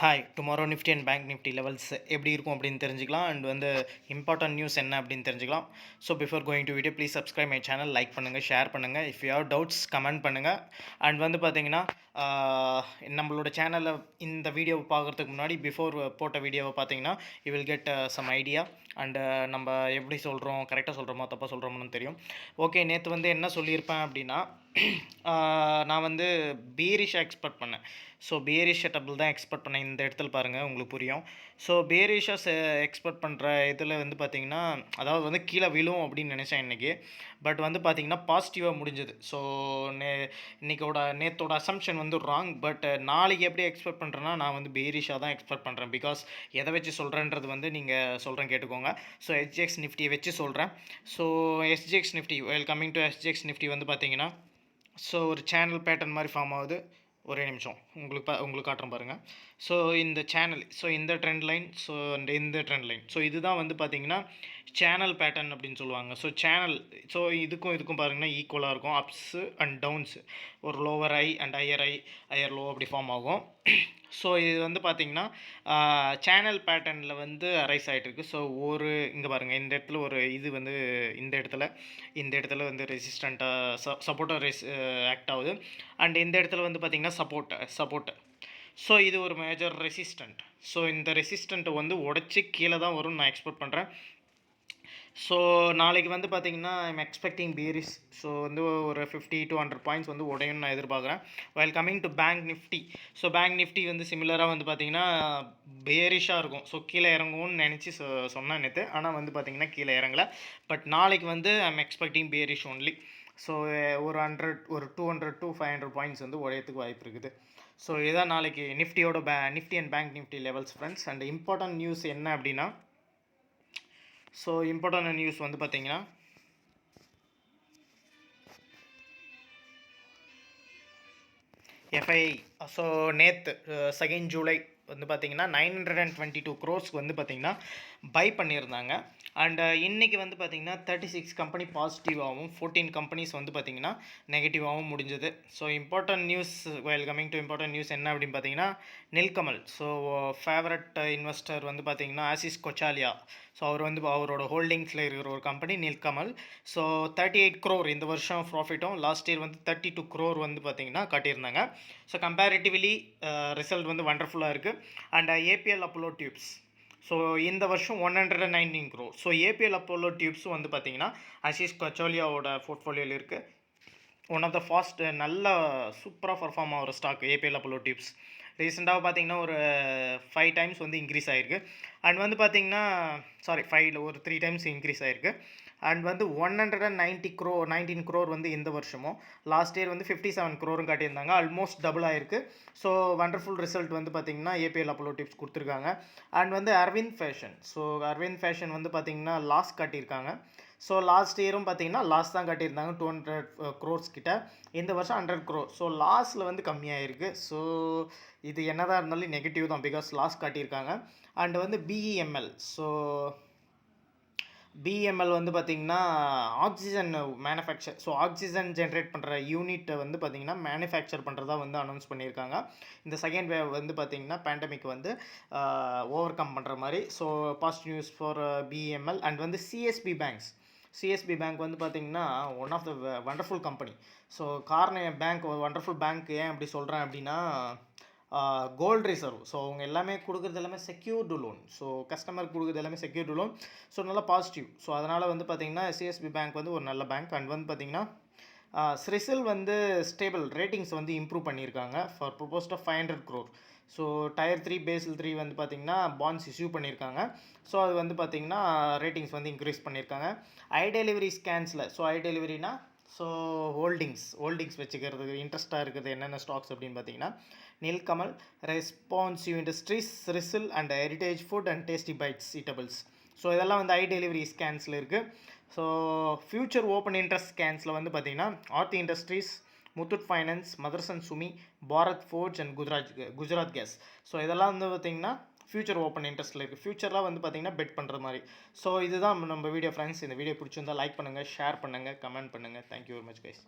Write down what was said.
Hi tomorrow Nifty and bank Nifty levels எப்படி இருக்கும் அப்படின்னு தெரிஞ்சுக்கலாம் அண்ட் வந்து இம்பார்ட்டன்ட் நியூஸ் என்ன அப்படின்னு தெரிஞ்சுக்கலாம். So before going to video please subscribe my channel, like பண்ணுங்கள், ஷேர் பண்ணுங்கள். If you have doubts comment பண்ணுங்கள். அண்ட் வந்து பார்த்தீங்கன்னா நம்மளோட சேனலில் இந்த வீடியோவை பார்க்குறதுக்கு முன்னாடி பிஃபோர் போட்ட வீடியோவை பார்த்தீங்கன்னா you will get some idea and நம்ம எப்படி சொல்கிறோம், கரெக்டாக சொல்கிறோமோ தப்பாக சொல்கிறோமோன்னு தெரியும். ஓகே, நேற்று வந்து என்ன சொல்லியிருப்பேன் அப்படின்னா நான் வந்து பீரிஷாக எக்ஸ்பெக்ட் பண்ணேன். ஸோ பேரிஷ் டபுள் தான் எக்ஸ்பெக்ட் பண்ணேன். இந்த இடத்துல பாருங்கள் உங்களுக்கு புரியும். ஸோ பேரிஷாக எக்ஸ்பெக்ட் பண்ணுற இதில் வந்து பார்த்திங்கன்னா அதாவது வந்து கீழே விழும் அப்படின்னு நினச்சேன் இன்றைக்கி. பட் வந்து பார்த்திங்கன்னா பாசிட்டிவாக முடிஞ்சது. ஸோ நேற்றோட அசம்ஷன் வந்து ராங். பட் நாளைக்கு எப்படி எக்ஸ்பெக்ட் பண்ணுறேன்னா நான் வந்து பேரிஷாக தான் எக்ஸ்பெக்ட் பண்ணுறேன். பிகாஸ் எதை வச்சு சொல்கிறேன்றது வந்து நீங்கள் சொல்கிறேன் கேட்டுக்கோங்க. ஸோ எஸ்ஜிஎக்ஸ் நிஃப்டியை வச்சு சொல்கிறேன். So SGX Nifty coming to SGX Nifty வந்து பார்த்திங்கன்னா ஸோ ஒரு சேனல் பேட்டர்ன் மாதிரி ஃபார்ம் ஆகுது. ஒரே நிமிஷம் உங்களுக்கு காட்டுறேன் பாருங்கள். ஸோ இந்த சேனல், ஸோ இந்த ட்ரெண்ட் லைன், ஸோ இந்த ட்ரெண்ட் லைன், ஸோ இதுதான் வந்து பார்த்திங்கன்னா சேனல் பேட்டர்ன் அப்படின்னு சொல்லுவாங்க. ஸோ சேனல், ஸோ இதுக்கும் பாருங்கன்னா ஈக்குவலாக இருக்கும். அப்ஸு அண்ட் டவுன்ஸு, ஒரு lower I and higher low அப்படி ஃபார்ம் ஆகும். ஸோ இது வந்து பார்த்திங்கன்னா சேனல் பேட்டர்னில் வந்து ரைஸ் ஆகிட்டுருக்கு. ஸோ இங்கே பாருங்கள், இந்த இடத்துல ஒரு இது வந்து இந்த இடத்துல வந்து ரெசிஸ்டண்ட்டாக சப்போர்ட்டாக ஆக்ட் ஆகுது. அண்ட் இந்த இடத்துல வந்து பார்த்திங்கன்னா சப்போர்ட்டு. ஸோ இது ஒரு மேஜர் ரெசிஸ்டண்ட். ஸோ இந்த ரெசிஸ்டண்ட்டை வந்து உடச்சி கீழே தான் வரும்னு நான் எக்ஸ்பெக்ட் பண்ணுறேன். ஸோ நாளைக்கு வந்து பார்த்திங்கன்னா ஐம் எக்ஸ்பெக்டிங் பேரிஸ். ஸோ வந்து ஒரு 50 to 100 பாயிண்ட்ஸ் வந்து உடையும்னு நான் எதிர்பார்க்குறேன். While coming to bank Nifty, so bank Nifty வந்து சிமிலராக வந்து பார்த்திங்கன்னா பேரிஷாக இருக்கும். ஸோ கீழே இறங்கும்னு நினச்சி சொன்னேன் நேற்று. ஆனால் வந்து பார்த்திங்கன்னா கீழே இறங்கலை. பட் நாளைக்கு வந்து I'm expecting bearish only. So ஒரு 200 to 500 பாயிண்ட்ஸ் வந்து உடையத்துக்கு வாய்ப்பு இருக்குது. ஸோ இதான் நாளைக்கு நிஃப்டியோட Nifty and bank Nifty levels friends. And important news என்ன அப்படின்னா, ஸோ இம்பார்ட்டன்ட் நியூஸ் வந்து பார்த்திங்கன்னா எஃப்ஐஐ. ஸோ நேற்று 2 ஜூலை வந்து பார்த்திங்கன்னா 922 crores வந்து பார்த்திங்கன்னா பை பண்ணியிருந்தாங்க. அண்ட் இன்றைக்கி வந்து பார்த்திங்கன்னா 36 கம்பெனி பாசிட்டிவாகவும் 14 கம்பெனிஸ் வந்து பார்த்திங்கன்னா நெகட்டிவாகவும் முடிஞ்சது. So important news, coming to important news என்ன அப்படின்னு பார்த்தீங்கன்னா நில்கமல். ஸோ ஃபேவரட் இன்வெஸ்டர் வந்து பார்த்திங்கன்னா ஆசிஸ் கொச்சாலியா. ஸோ அவரோட ஹோல்டிங்ஸில் இருக்கிற ஒரு கம்பெனி நில்கமல். ஸோ 38 crore இந்த வருஷம் ப்ராஃபிட்டும், லாஸ்ட் இயர் வந்து 32 crore வந்து பார்த்திங்கன்னா காட்டியிருந்தாங்க. ஸோ கம்பேரிட்டிவ்லி ரிசல்ட் வந்து வண்டர்ஃபுல்லாக இருக்குது. And APL Apollo tubes, so இந்த வருஷம் 119 crore. ஸோ ஏபிஎல் அப்போலோ டியூப்ஸும் வந்து பார்த்திங்கன்னா ஆசிஸ் கொச்சாலியாவோட போர்ட்ஃபோலியோவில் இருக்குது. ஒன் ஆஃப் த நல்ல சூப்பராக பர்ஃபார்ம் ஆகிற ஸ்டாக் ஏபிஎல் அப்போலோ டியூப்ஸ். ரீசெண்டாக பார்த்திங்கன்னா ஒரு 5 times வந்து இன்க்ரீஸ் ஆகிருக்கு. அண்ட் வந்து பார்த்திங்கன்னா 5 ஒரு 3 times இன்க்ரீஸ் ஆகிருக்கு. அண்ட் வந்து 19 crore வந்து இந்த வருஷமும், லாஸ்ட் இயர் வந்து 57 crore காட்டியிருந்தாங்க. ஆல்மோஸ்ட் டபுள் ஆகிருக்கு. ஸோ வண்டர்ஃபுல் ரிசல்ட் வந்து பார்த்திங்கன்னா ஏபிஎல் அப்போலோ டிப்ஸ் கொடுத்துருக்காங்க. அண்ட் வந்து அரவிந்த் ஃபேஷன் வந்து பார்த்திங்கன்னா லாஸ் காட்டியிருக்காங்க. ஸோ லாஸ்ட் இயரும் பார்த்திங்கன்னா லாஸ் தான் காட்டியிருந்தாங்க, 200 crores கிட்ட. இந்த வருஷம் 100 crore. ஸோ லாஸில் வந்து கம்மியாக இருக்குது. ஸோ இது என்னதான் இருந்தாலும் நெகட்டிவ் தான், பிகாஸ் லாஸ் காட்டியிருக்காங்க. அண்ட் வந்து பிஇஎம்எல், ஸோ பிஎம்எல் வந்து பார்த்திங்கன்னா oxygen manufacture, so oxygen generate பண்ணுற யூனிட்டை வந்து பார்த்திங்கன்னா மேனுஃபேக்சர் பண்ணுறதா வந்து அனௌன்ஸ் பண்ணியிருக்காங்க. இந்த செகண்ட் வேவ் வந்து பார்த்திங்கன்னா பேண்டமிக் வந்து ஓவர் கம் பண்ணுற மாதிரி. So positive news for PML. And வந்து சிஎஸ்பி பேங்க் வந்து பார்த்திங்கன்னா one of the wonderful company. So bank wonderful bank ஏன் அப்படி சொல்கிறேன் அப்படின்னா கோல்டு ரிசர்வ். ஸோ அவங்க எல்லாமே கொடுக்குறது எல்லாமே செக்யூர்டு லோன். ஸோ கஸ்டமருக்கு கொடுக்குறது எல்லாமே செக்யூர்டு லோன். ஸோ நல்லா பாசிட்டிவ். ஸோ அதனால் வந்து பார்த்திங்கன்னா சிஎஸ்பி பேங்க் வந்து ஒரு நல்ல பேங்க். அண்ட் வந்து பார்த்திங்கன்னா ஸ்ரிசில் வந்து ஸ்டேபிள் ரேட்டிங்ஸ் வந்து இம்ப்ரூவ் பண்ணியிருக்காங்க for proposed of 500 crore. So Tier 3 Basel 3 வந்து பார்த்திங்கன்னா பாண்ட்ஸ் இஷ்யூ பண்ணியிருக்காங்க. ஸோ அது வந்து பார்த்திங்கன்னா ரேட்டிங்ஸ் வந்து இன்க்ரீஸ் பண்ணியிருக்காங்க. டெலிவரி ஸ்கேன்ஸில், ஸோ டெலிவரினா ஸோ ஹோல்டிங்ஸ் வச்சுக்கிறதுக்கு இன்ட்ரெஸ்ட்டாக இருக்குது என்னென்ன ஸ்டாக்ஸ் அப்படின்னு பார்த்தீங்கன்னா நில்கமல், ரெஸ்பான்சிவ் இண்டஸ்ட்ரீஸ், ரிசில் and Heritage Food and Tasty Bites Eatables. So இதெல்லாம் வந்து டெலிவரி ஸ்கேன்ஸில் இருக்குது. ஸோ ஃபியூச்சர் ஓப்பன் இன்ட்ரெஸ்ட் ஸ்கேன்ஸில் வந்து பார்த்திங்கன்னா Aarti Industries, Muthoot Finance, Motherson Sumi, Bharat Forge and Gujarat Gas. So இதெல்லாம் வந்து பார்த்திங்கன்னா ஃபியூச்சர் ஓப்பன் இன்ட்ரெஸ்ட்டில் இருக்குது. ஃபியூச்சரில் வந்து பார்த்திங்கன்னா பெட் பண்ணுற மாதிரி. ஸோ இதுதான் நம்ம வீடியோ ஃப்ரெண்ட்ஸ். இந்த வீடியோ பிடிச்சிருந்தால் லைக் பண்ணுங்கள், ஷேர் பண்ணுங்கள், கமெண்ட் பண்ணுங்கள். Thank you very much guys.